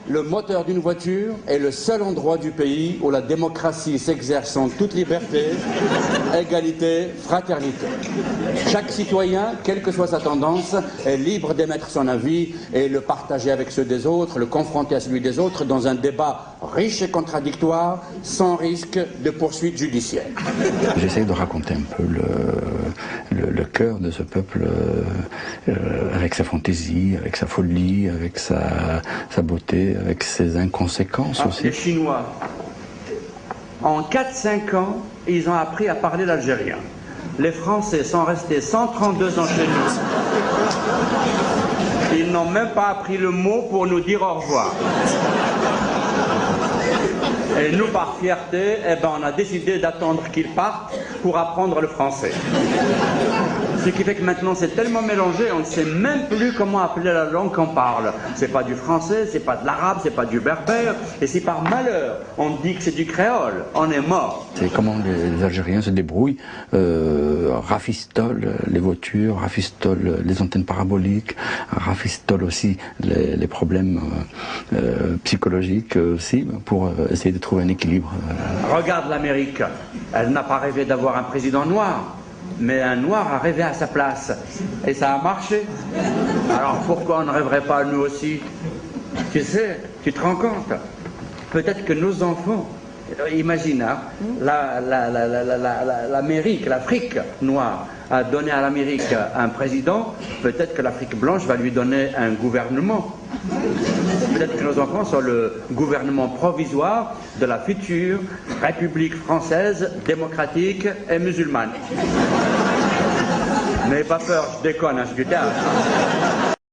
le moteur d'une voiture est le seul endroit du pays où la démocratie s'exerce en toute liberté, égalité, fraternité. Chaque citoyen, quelle que soit sa tendance, est libre d'émettre son avis et le partager avec ceux des autres, le confronter à celui des autres dans un débat riche et contradictoire, sans risque de poursuite judiciaire. J'essaie de raconter un peu le cœur de ce peuple avec sa fantaisie, avec sa folie, avec sa beauté, avec ses inconséquences aussi. Les Chinois, en 4-5 ans, ils ont appris à parler l'algérien. Les Français sont restés 132 ans chez nous. Ils n'ont même pas appris le mot pour nous dire au revoir. Et nous, par fierté, on a décidé d'attendre qu'ils partent pour apprendre le français. Ce qui fait que maintenant c'est tellement mélangé, on ne sait même plus comment appeler la langue qu'on parle. C'est pas du français, c'est pas de l'arabe, c'est pas du berbère. Et si par malheur on dit que c'est du créole, on est mort. C'est comment les Algériens se débrouillent, rafistolent les voitures, rafistolent les antennes paraboliques, rafistolent aussi les problèmes psychologiques aussi, pour essayer de trouver un équilibre. Regarde l'Amérique, elle n'a pas rêvé d'avoir un président noir. Mais un noir a rêvé à sa place. Et ça a marché. Alors pourquoi on ne rêverait pas nous aussi? Tu sais, tu te rends compte? Peut-être que nos enfants, imagine, hein, l'Amérique, l'Afrique noire a donné à l'Amérique un président, peut-être que l'Afrique blanche va lui donner un gouvernement. Peut-être que nos enfants sont le gouvernement provisoire de la future République française, démocratique et musulmane. N'ayez pas peur, je déconne, hein, je suis du théâtre.